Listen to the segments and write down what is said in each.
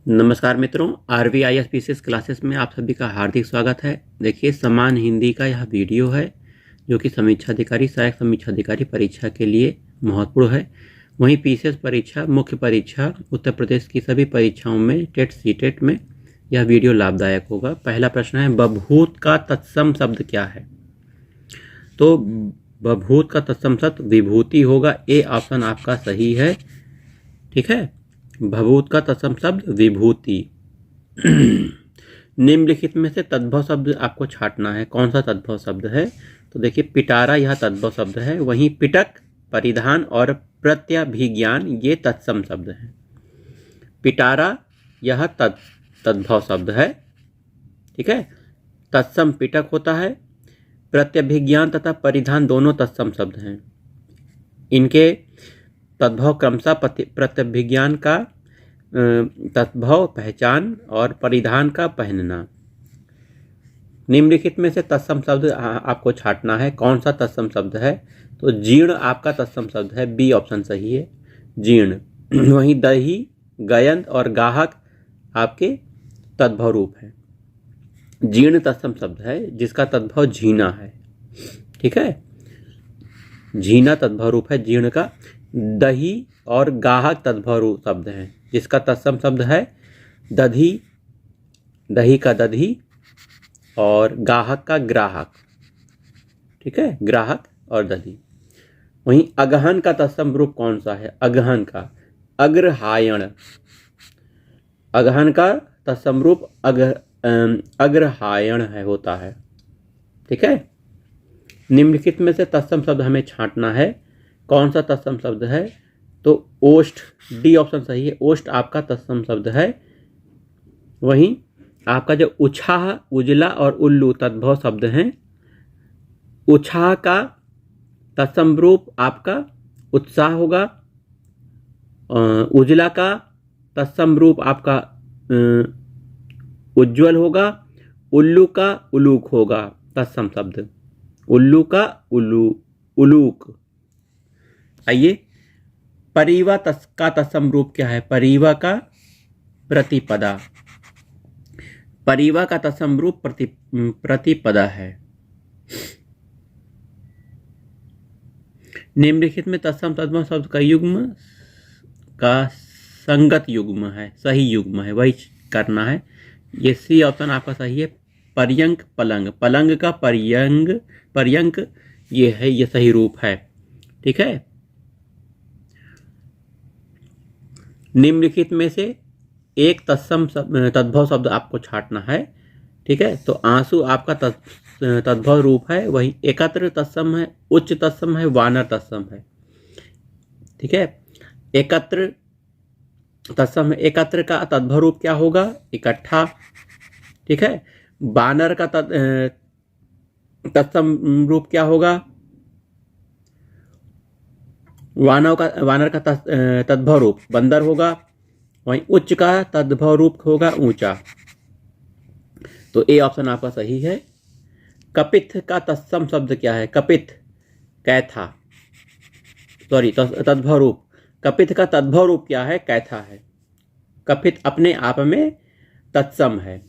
नमस्कार मित्रों, RVIS PCS classes में आप सभी का हार्दिक स्वागत है। देखिए, समान हिंदी का यह वीडियो है जो कि समीक्षा अधिकारी, सहायक समीक्षा अधिकारी परीक्षा के लिए महत्वपूर्ण है। वहीं PCS परीक्षा, मुख्य परीक्षा, उत्तर प्रदेश की सभी परीक्षाओं में, टेट सीटेट में यह वीडियो लाभदायक होगा। पहला प्रश्न है, बभूत का तत्सम शब्द क्या है? तो बभूत का तत्सम शब्द विभूति होगा। ए ऑप्शन आपका सही है। ठीक है, भभूत का तत्सम शब्द विभूति। निम्नलिखित में से तद्भव शब्द आपको छांटना है। कौन सा तद्भव शब्द है? तो देखिए, पिटारा यह तद्भव शब्द है। वहीं पिटक, परिधान और प्रत्यभिज्ञान ये तत्सम शब्द हैं। पिटारा यह तद्भव शब्द है। ठीक है, तत्सम पिटक होता है। प्रत्यभिज्ञान तथा परिधान दोनों तत्सम शब्द हैं। इनके तद्भव क्रमशः प्रत्यभिज्ञान का तद्भव पहचान और परिधान का पहनना। निम्नलिखित में से तत्सम शब्द आपको छांटना है। कौन सा तत्सम शब्द है? तो जीर्ण आपका तत्सम शब्द है। बी ऑप्शन सही है, जीर्ण। वहीं दही, गयंत और गाहक आपके तद्भव रूप है। जीर्ण तत्सम शब्द है जिसका तद्भव झीना है। ठीक है, झीना तद्भव रूप है जीर्ण का। दही और गाहक तद्भव रूप शब्द हैं जिसका तत्सम शब्द है दधी, दही का दधी और गाहक का ग्राहक। ठीक है, ग्राहक और दधी। वहीं अगहन का तत्सम रूप कौन सा है? अगहन का अग्रहायण। अगहन का तत्सम रूप अग्रहायण है होता है। ठीक है, निम्नलिखित में से तत्सम शब्द हमें छांटना है। कौन सा तत्सम शब्द है? तो ओष्ठ। डी ऑप्शन सही है, ओष्ठ आपका तत्सम शब्द है। वहीं आपका जो उछाह, उजला और उल्लू तद्भव शब्द हैं। उछाह का तत्सम रूप आपका उत्साह होगा। उजला का तत्सम रूप आपका उज्ज्वल होगा। उल्लू का उलूक होगा तत्सम शब्द। उल्लू का उलूक। आइए, परिवा का तत्सम रूप क्या है? परिवा का प्रतिपदा। परिवा का तत्सम रूप प्रतिपदा है। निम्नलिखित में तत्सम तद्भव शब्द का युग्म का संगत युग्म है, सही युग्म है, वही करना है। ये सी ऑप्शन आपका सही है। पर्यंक, पलंग। पलंग का पर्यंक ये है, ये सही रूप है। ठीक है, निम्नलिखित में से एक तद्भव शब्द आपको छांटना है। ठीक है, तो आंसू आपका तद्भव रूप है। वही एकत्र तत्सम है, उच्च तत्सम है, वानर तत्सम है। ठीक है, एकत्र तत्सम है। एकत्र का तद्भव रूप क्या होगा? इकट्ठा। ठीक है, वानर का तत्सम रूप क्या होगा? वानर का तद्भव रूप बंदर होगा। वहीं उच्च का तद्भव रूप होगा ऊंचा। तो ए ऑप्शन आपका सही है। कपित का तत्सम शब्द क्या है? कपित कैथा, सॉरी, तद्भव रूप। कपित का तद्भव रूप क्या है? कैथा है। कपित अपने आप में तत्सम है।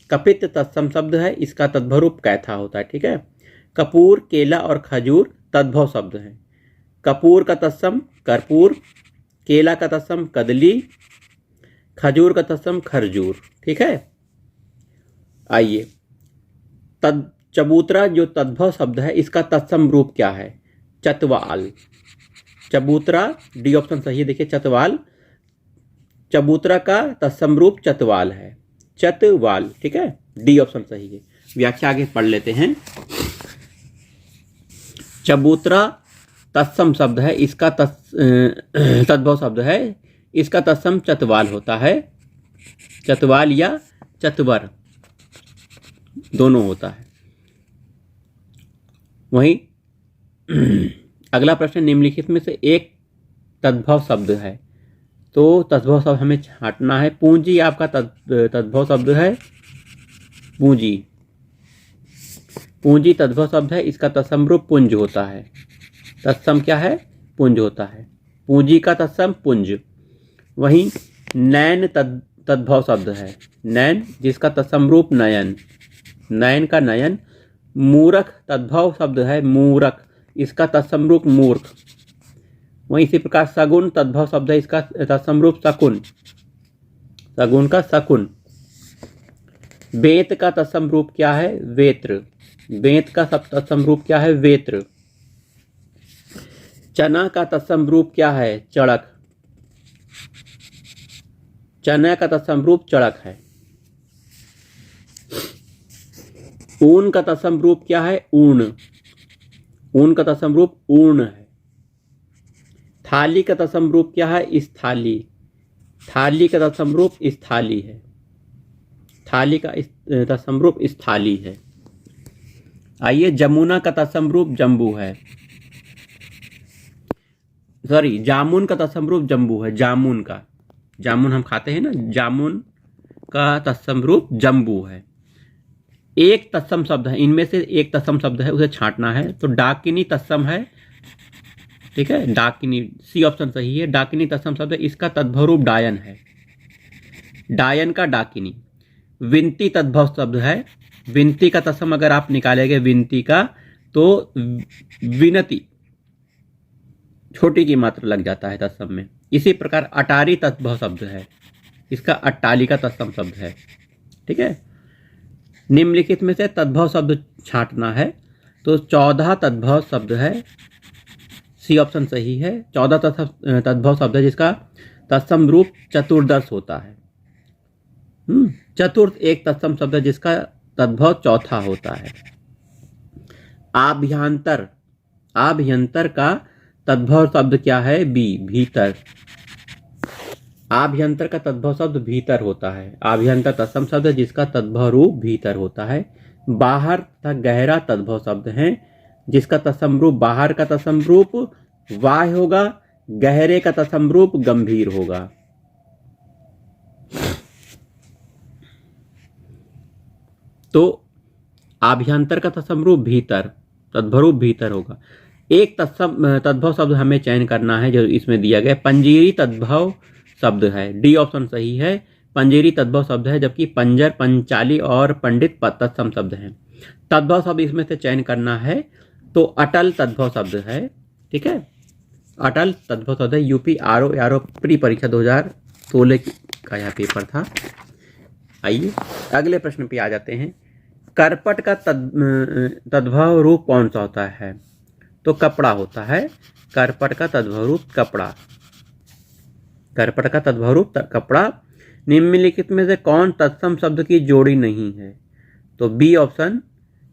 कपित तत्सम शब्द है, इसका तद्भव रूप कैथा होता है। ठीक है, कपूर, केला और खजूर तद्भव शब्द हैं। कपूर का तत्सम कर्पूर, केला का तत्सम कदली, खजूर का तत्सम खरजूर। ठीक है, आइए, चबूतरा जो तद्भव शब्द है, इसका तत्सम रूप क्या है? चतवाल। चबूतरा, डी ऑप्शन सही है। देखिए, चतवाल, चबूतरा का तत्सम रूप चतवाल है, चतवाल। ठीक है, डी ऑप्शन सही है। व्याख्या आगे पढ़ लेते हैं। चबूतरा तत्सम शब्द है, इसका तद्भव शब्द है, इसका तत्सम चतवाल होता है। चतवाल या चतवर दोनों होता है। वहीं अगला प्रश्न, निम्नलिखित में से एक तद्भव शब्द है। तो तद्भव शब्द हमें छांटना है। पूंजी आपका तद्भव शब्द है। पूंजी, पूंजी तद्भव शब्द है, इसका तत्सम रूप पुंज होता है। तत्सम क्या है? पुंज होता है। पूंजी का तत्सम पुंज। वहीं नैन तद्भव शब्द है नैन, जिसका तत्सम रूप नयन, नयन का नयन। मूरख तद्भव शब्द है मूरख, इसका तत्सम रूप मूर्ख। वहीं इसी प्रकार सगुन तद्भव शब्द है, इसका तत्सम रूप शकुन, सगुन का शकुन। बेत का तत्सम रूप क्या है? वेत्र, बेत का तत्सम रूप क्या है? वेत्र। चना का तत्सम रूप क्या है? चड़क, चना का तत्सम रूप चड़क है। ऊन का तत्सम रूप क्या है? ऊन, ऊन का तत्सम रूप ऊर्ण है। थाली का तत्सम रूप क्या है? स्थाली, थाली का तत्सम रूप स्थाली है, थाली का तत्सम रूप स्थाली है। आइए, जमुना का तत्सम रूप जम्बू है, सॉरी जामुन का तत्सम रूप जम्बू है, जामुन का, जामुन हम खाते हैं ना, जामुन का तत्सम रूप जम्बू है। एक तत्सम शब्द है, इनमें से एक तत्सम शब्द है, उसे छांटना है। तो डाकिनी तत्सम है, ठीक है, डाकिनी, सी ऑप्शन सही है। डाकिनी तत्सम शब्द है, इसका तद्भव रूप डायन है, डायन का डाकिनी। विनती तद्भव शब्द है, विनती का तत्सम अगर आप निकालेंगे विनती का, तो विनती, छोटी की मात्रा लग जाता है तत्सम में। इसी प्रकार अटारी तद्भव शब्द है, इसका अट्टालिका तत्सम शब्द है, ठीक है। निम्नलिखित में से तद्भव शब्द छांटना है। तो 14 तद्भव शब्द है, सी ऑप्शन सही है। 14 तद्भव शब्द है जिसका तत्सम रूप चतुर्दश होता है। चतुर्थ एक तत्सम शब्द है जिसका तद्भव चौथा होता है। आभ्यंतर, आभ्यंतर का तद्भव शब्द क्या है? बी, भीतर। आभ्यंतर का तद्भव शब्द भीतर होता है। आभ्यंतर तत्सम शब्द है जिसका तद्भव रूप भीतर होता है। बाहर तथा गहरा तद्भव शब्द है जिसका तत्सम रूप बाहर का तत्सम रूप वाह्य होगा, गहरे का तत्सम रूप गंभीर होगा। तो आभ्यंतर का तत्सम रूप भीतर, तद्भव रूप भीतर होगा। एक तद्भव शब्द हमें चयन करना है जो इसमें दिया गया। पंजीरी तद्भव शब्द है, डी ऑप्शन सही है। पंजीरी तद्भव शब्द है, जबकि पंजर, पंचाली और पंडित तत्सम शब्द हैं। तद्भव शब्द इसमें से चयन करना है, तो अटल तद्भव शब्द है, ठीक है। अटल तद्भव शब्द है। यूपी आरओ प्री परीक्षा 2016 का यह पेपर था। आइए अगले प्रश्न पे आ जाते हैं। करपट का तद्भव रूप कौन सा होता है? तो कपड़ा होता है। करपट का तद्भव रूप कपड़ा, करपट का तद्भव रूप कपड़ा। निम्नलिखित में से कौन तत्सम शब्द की जोड़ी नहीं है? तो बी ऑप्शन,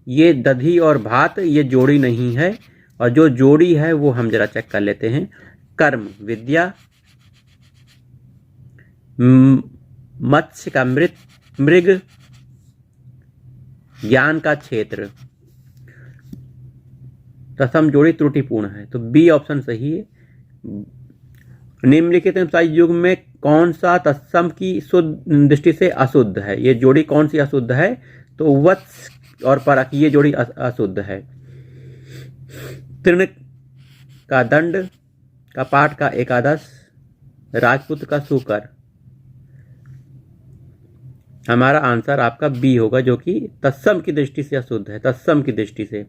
ये दधी और भात, ये जोड़ी नहीं है। और जो जोड़ी है वो हम जरा चेक कर लेते हैं। कर्म, विद्या। मत्स्य का मृग, ज्ञान का क्षेत्र। तत्सम जोड़ी त्रुटिपूर्ण है, तो बी ऑप्शन सही है। निम्नलिखित युग में कौन सा तत्सम की शुद्ध दृष्टि से अशुद्ध है? ये जोड़ी कौन सी अशुद्ध है? तो वत्स और परक, ये जोड़ी अशुद्ध है। तृण का दंड, कपाट का एकादश, राजपुत्र का सुकर। हमारा आंसर आपका बी होगा, जो कि तत्सम की दृष्टि से अशुद्ध है, तत्सम की दृष्टि से।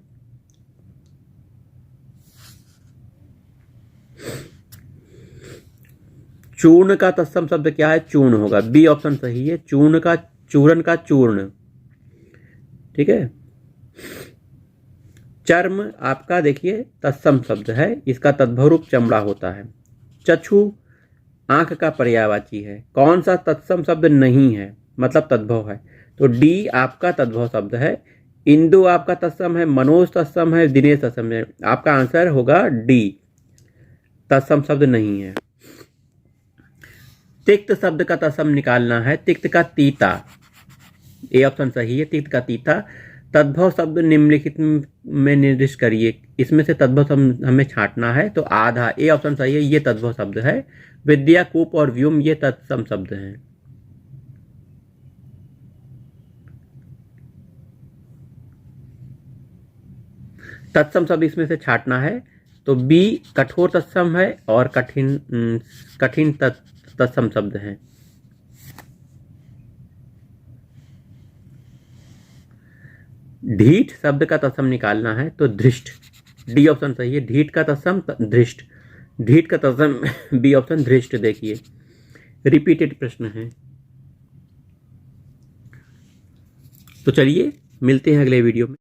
चूर्ण का तत्सम शब्द क्या है? चूर्ण होगा, बी ऑप्शन सही है। चूर्ण का, चूर्ण का चूर्ण, ठीक है। चर्म आपका देखिए तत्सम शब्द है, इसका तद्भव रूप चमड़ा होता है। चक्षु आंख का पर्यायवाची है। कौन सा तत्सम शब्द नहीं है, मतलब तद्भव है? तो डी आपका तद्भव शब्द है। इंदु आपका तत्सम है, मनोज तत्सम है, दिनेश तत्सम है। आपका आंसर होगा डी, तत्सम शब्द नहीं है। तिक्त शब्द का तत्सम निकालना है। तिक्त का तीता, ए ऑप्शन सही है। तिक्त का तीता। तद्भव शब्द निम्नलिखित में निर्दिष्ट करिए। इसमें से तद्भव शब्द हमें छांटना है, तो आधा, ए ऑप्शन सही है, ये तद्भव शब्द है। विद्या, कूप और व्योम ये तत्सम शब्द हैं। तत्सम शब्द इसमें से छांटना है, तो बी कठोर तत्सम है और कठिन तत्सम शब्द है। ढीठ शब्द का तत्सम निकालना है तो धृष्ट, डी ऑप्शन सही है। ढीठ का तत्सम धृष्ट, ढीठ का तत्सम बी ऑप्शन धृष्ट। देखिए रिपीटेड प्रश्न है। तो चलिए मिलते हैं अगले वीडियो में।